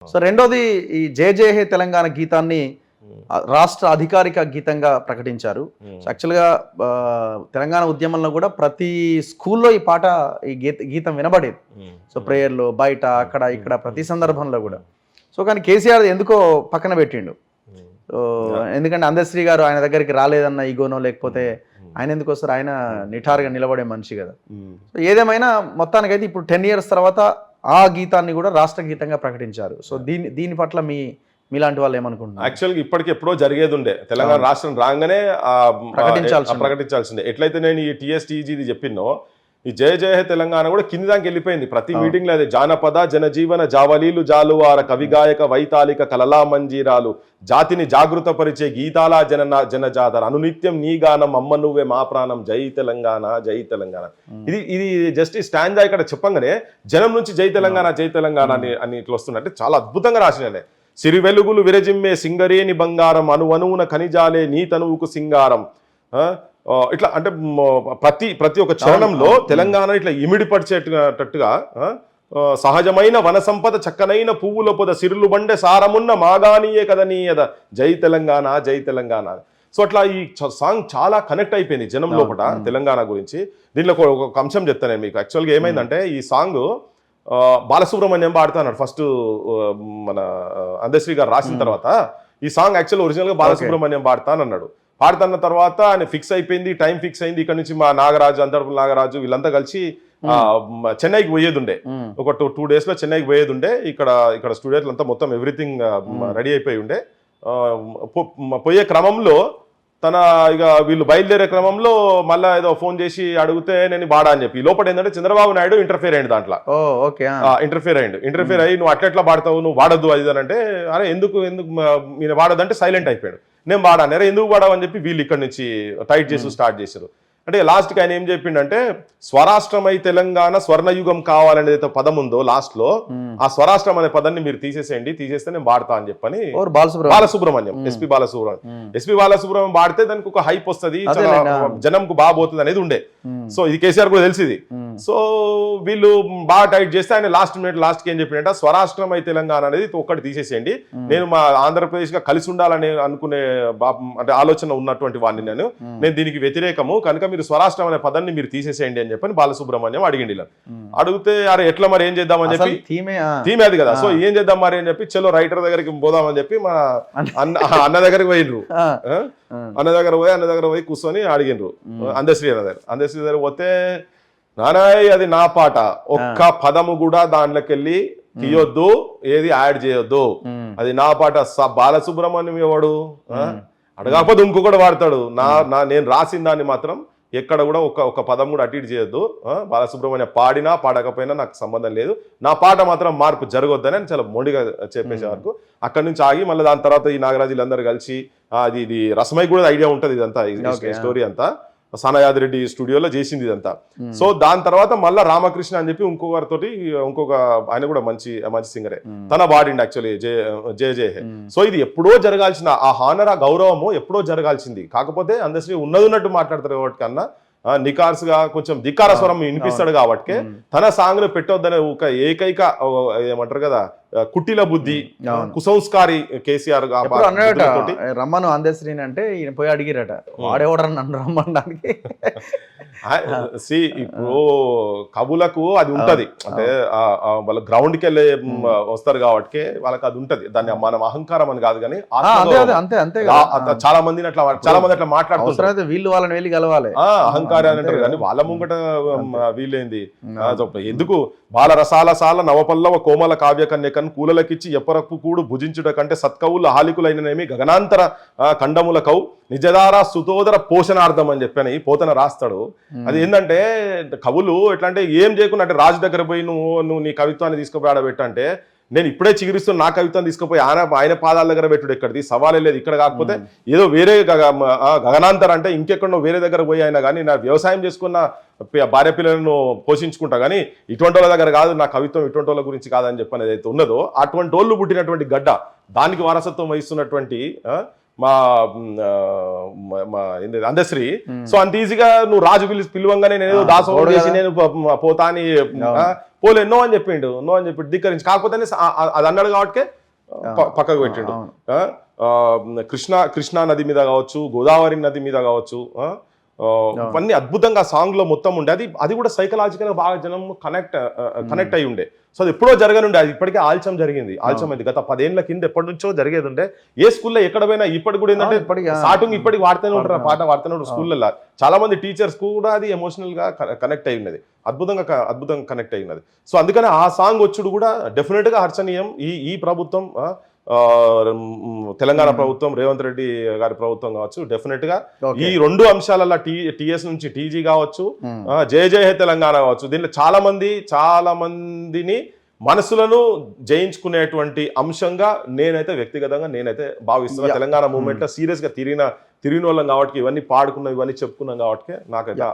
So రెండోది ఈ జయ జయ హే తెలంగాణ గీతాన్ని రాష్ట్ర అధికారిక గీతంగా ప్రకటించారు. యాక్చువల్గా తెలంగాణ ఉద్యమంలో కూడా ప్రతి స్కూల్లో ఈ పాట ఈ గీతం వినబడేది. సో ప్రేయర్లో బయట అక్కడ ఇక్కడ ప్రతి సందర్భంలో కూడా. సో కానీ కేసీఆర్ ఎందుకో పక్కన పెట్టిండు. సో ఎందుకంటే అందశ్రీ గారు ఆయన దగ్గరికి రాలేదన్న ఈగోనో లేకపోతే ఆయన ఎందుకు వస్తారు, ఆయన నిఠారుగా నిలబడే మనిషి కదా. సో ఏదేమైనా మొత్తానికైతే ఇప్పుడు 10 years తర్వాత ఆ గీతాన్ని కూడా రాష్ట్ర గీతంగా ప్రకటించారు. సో దీని పట్ల మీలాంటి వాళ్ళు ఏమనుకుంటున్నారు? యాక్చువల్గా ఇప్పటికి ఎప్పుడో జరిగేది ఉండే, తెలంగాణ రాష్ట్రం రాగానే ప్రకటించాల్సిందే. ఎట్లయితే నేను ఈ TSTG చెప్పినో ఈ జయ జయ హే తెలంగాణ కూడా కింది దానికి వెళ్ళిపోయింది. ప్రతి మీటింగ్ లో అదే జానపద జనజీవన జావలీలు జాలువార కవిగాయక వైతాళిక కలలా మంజీరాలు జాతిని జాగృతపరిచే గీతాల జనజాతర అనునిత్యం నీ గానం అమ్మ నువ్వే మా ప్రాణం జై తెలంగాణ జై తెలంగాణ. ఇది జస్ట్ ఈ స్టాండ్ ఇక్కడ చెప్పంగానే జనం నుంచి జై తెలంగాణ అని ఇట్లా వస్తుందంటే చాలా అద్భుతంగా రాసినలే. సిరి వెలుగులు విరజిమ్మే సింగరేని బంగారం అనువనువున ఖనిజాలే నీ తనువుకు సింగారం. ఇట్లా అంటే ప్రతి ఒక్క చరణంలో తెలంగాణ ఇట్లా ఇమిడిపరిచేటట్టుగా సహజమైన వన సంపద చక్కనైన పువ్వుల పొద సిరులు బండే సారమున్న మాగానియే కదనీయద జై తెలంగాణ జై తెలంగాణ. సో అట్లా ఈ సాంగ్ చాలా కనెక్ట్ అయిపోయింది జనం లోపల తెలంగాణ గురించి. దీంట్లో ఒక అంశం చెప్తాను మీకు. యాక్చువల్గా ఏమైందంటే ఈ సాంగ్ బాలసుబ్రహ్మణ్యం పాడుతున్నాడు ఫస్ట్, మన అందశ్రీ గారు రాసిన తర్వాత ఈ సాంగ్ యాక్చువల్ ఒరిజినల్గా బాలసుబ్రహ్మణ్యం పాడుతానన్నాడు. పాడుతున్న తర్వాత ఆయన ఫిక్స్ అయిపోయింది, టైం ఫిక్స్ అయింది. ఇక్కడ నుంచి మా నాగరాజు అంతర్పుల నాగరాజు వీళ్ళంతా కలిసి చెన్నైకి పోయేది ఉండే. ఒక 2 days లో చెన్నైకి పోయేది ఉండే. ఇక్కడ స్టూడియోలు అంతా మొత్తం ఎవ్రీథింగ్ రెడీ అయిపోయి ఉండే. పోయే క్రమంలో ఇక వీళ్ళు బయలుదేరే క్రమంలో మళ్ళీ ఏదో ఫోన్ చేసి అడిగితే నేను బాడా అని చెప్పి లోపల ఏంటంటే చంద్రబాబు నాయుడు ఇంటర్ఫేర్ అయ్యింది దాంట్లో. ఇంటర్ఫేర్ అయ్యి నువ్వు అట్లా పాడతావు, నువ్వు వాడద్దు అది అని అంటే, అరే ఎందుకు మీరు వాడదంటే సైలెంట్ అయిపోయాడు. నేను వాడాను, అరే ఎందుకు వాడావని చెప్పి వీళ్ళు ఇక్కడ నుంచి టైట్ చేసి స్టార్ట్ చేశారు. అంటే లాస్ట్కి ఆయన ఏం చెప్పిండంటే స్వరాష్ట్రమై తెలంగాణ స్వర్ణయుగం కావాలనేది పదం ఉందో లాస్ట్ లో, ఆ స్వరాష్ట్రం అనే పదాన్ని మీరు తీసేస్తే నేను వాడతా అని చెప్పని బాలసుబ్రహ్మణ్యం ఎస్పీ బాలసుబ్రహ్మణ్యం వాడితే దానికి ఒక హైప్ వస్తుంది, జనంకు బాగా పోతుంది అనేది ఉండే. సో ఇది కేసీఆర్ కూడా తెలిసింది. సో వీళ్ళు బాగా టైట్ చేస్తే ఆయన లాస్ట్కి ఏం చెప్పిండంటే స్వరాష్ట్రమై తెలంగాణ అనేది ఒక్కటి తీసేసేయండి, నేను మా ఆంధ్రప్రదేశ్ గా కలిసి ఉండాలని అనుకునే అంటే ఆలోచన ఉన్నటువంటి వాడిని, నేను దీనికి వ్యతిరేకము కనుక మీరు స్వరాష్ట్రం అనే పదాన్ని మీరు తీసేసేయండి అని చెప్పని బాలసుబ్రహ్మణ్యం అడిగిండి. ఇలా అడిగితే అరే ఎట్లా మరి ఏం చేద్దామని చెప్పి థీమే అది కదా, సో ఏం చేద్దాం మరి అని చెప్పి చలో రైటర్ దగ్గరికి పోదామని చెప్పి మా అన్న దగ్గరికి పోయిండ్రు. అన్న దగ్గర పోయి కూర్చొని అడిగిండ్రు అందశ్రీ దగ్గర పోతే, నానాయ్ అది నా పాట, ఒక్క పదము కూడా దాంట్లోకి వెళ్ళి తీయొద్దు, ఏది యాడ్ చేయొద్దు, అది నా పాట. బాలసుబ్రహ్మణ్యం ఎవడు అడగకపోతే ఇంకొకటి వాడతాడు, నేను రాసిన దాన్ని మాత్రం ఎక్కడ కూడా ఒక పదం కూడా అటు ఇటు చేయొద్దు, బాలసుబ్రహ్మణ్యం పాడినా పాడకపోయినా నాకు సంబంధం లేదు, నా పాట మాత్రం మార్పు జరగొద్దని అని చాలా మొండిగా చెప్పేసే వరకు అక్కడి నుంచి ఆగి మళ్ళీ దాని తర్వాత ఈ నాగరాజులు అందరూ కలిసి ఇది రసమై కూడా ఐడియా ఉంటుంది ఇదంతా స్టోరీ అంతా సనయాదిరెడ్డి స్టూడియోలో చేసింది ఇదంతా. సో దాని తర్వాత మళ్ళీ రామకృష్ణ అని చెప్పి ఇంకొక ఆయన కూడా మంచి సింగరే తన వాడిండి యాక్చువల్లీ జయ జయ హే. సో ఇది ఎప్పుడో జరగాల్సిన ఆ హానర్, ఆ గౌరవము ఎప్పుడో జరగాల్సింది. కాకపోతే అందశ్రీ ఉన్నట్టు మాట్లాడతారు కాబట్టి కన్నా నికార్స్గా కొంచెం ధిక్కార స్వరం వినిపిస్తాడు కాబట్టి తన సాంగ్ ను పెట్టొద్దనే ఒక ఏకైక ఏమంటారు కదా కుట్టిల బుద్ధి కుసంస్కారి కేసీఆర్ రమ్మను అందశ్రీని అంటే ఈయన పోయి అడిగిరట, వాడేవాడని నన్ను రమ్మడానికి. ఇప్పుడు కవులకు అది ఉంటది, అంటే వాళ్ళ గ్రౌండ్ కి వెళ్ళి వస్తారు కాబట్టి వాళ్ళకి అది ఉంటది. దాన్ని మనం అహంకారం అని కాదు కానీ చాలా మంది అట్లా మాట్లాడుతుంటారు, వీళ్ళు వాళ్ళని వెళ్ళి కలవాలి అహంకారం అని అంటారు. కానీ వాళ్ళ ముంగట వీళ్ళేంది ఎందుకు బాల రసాల సాల నవపల్లవ కోమల కావ్య కన్యకన్ కూలలకిచ్చి ఎప్పరకు కూడు భుజించుట కంటే సత్కవులు హాలికులైననేమి గగనాంతర ఖండముల కవు నిజదార సుతోదర పోషణార్థం అని చెప్పని పోతన రాస్తాడు. అది ఏంటంటే కవులు ఎట్లా అంటే ఏం చేయకుండా అంటే రాజు దగ్గర పోయి నువ్వు నీ కవిత్వాన్ని తీసుకుపోయి ఆడబెట్టంటే, నేను ఇప్పుడే చిగురిస్తున్న నా కవిత్వం తీసుకుపోయి ఆయన పాదాల దగ్గర పెట్టుడు ఎక్కడిది సవాలే లేదు. ఇక్కడ కాకపోతే ఏదో వేరే గగనాంతర అంటే ఇంకెక్కడో వేరే దగ్గర పోయి అయినా కానీ నా వ్యవసాయం చేసుకున్న భార్య పిల్లలను పోషించుకుంటా కానీ ఇటువంటి వాళ్ళ దగ్గర కాదు, నా కవిత్వం ఇటువంటి వాళ్ళ గురించి కాదని చెప్పని ఏదైతే ఉన్నదో అటువంటి వాళ్ళు పుట్టినటువంటి గడ్డ, దానికి వారసత్వం వహిస్తున్నటువంటి మా అందశ్రీ. సో అంత ఈజీగా నువ్వు రాజు పిలువంగానే నేను దాసోహం చేసి నేను పోతా అని పోలే నో అని చెప్పిండు ధిక్కరించి. కాకపోతే అది అన్నాడు కాబట్టి పక్కకు పెట్టిండు. కృష్ణా నది మీద కావచ్చు, గోదావరి నది మీద కావచ్చు, ఇవన్నీ అద్భుతంగా సాంగ్ లో మొత్తం ఉండే. అది కూడా సైకలాజికల్ గా బాగా జనం కనెక్ట్ అయి ఉండే. సో అది ఎప్పుడో జరగనుండే, అది ఇప్పటికే ఆల్చం జరిగింది. ఆల్చం అది గత 10 ఏళ్ల కింద ఎప్పటి నుంచో జరిగేది ఉండే. ఏ స్కూల్లో ఎక్కడ పోయినా ఇప్పటికి కూడా ఏంటంటే స్టార్టింగ్ ఇప్పటికి వాడుతూనే ఉంటారు, ఆ పాట వాడుతూనే ఉంటారు స్కూళ్ళల్లో. చాలా మంది టీచర్స్ కూడా అది ఎమోషనల్ గా కనెక్ట్ అయి ఉన్నది, అద్భుతంగా కనెక్ట్ అయి ఉన్నది. సో అందుకని ఆ సాంగ్ వచ్చుడు కూడా డెఫినెట్ గా హర్షణీయం. ఈ ప్రభుత్వం, తెలంగాణ ప్రభుత్వం, రేవంత్ రెడ్డి గారి ప్రభుత్వం కావచ్చు, డెఫినెట్ గా ఈ 2 అంశాలలో టీఎస్ నుంచి టీజీ కావచ్చు, జయ జయ హే తెలంగాణ కావచ్చు, దీంట్లో చాలా మందిని మనసులను జయించుకునేటువంటి అంశంగా నేనైతే భావిస్తున్నా. తెలంగాణ మూవ్మెంట్ లో సీరియస్ గా తిరిగిన వాళ్ళం కాబట్టి, ఇవన్నీ పాడుకున్నాం, ఇవన్నీ చెప్పుకున్నాం కాబట్టి నాకైతే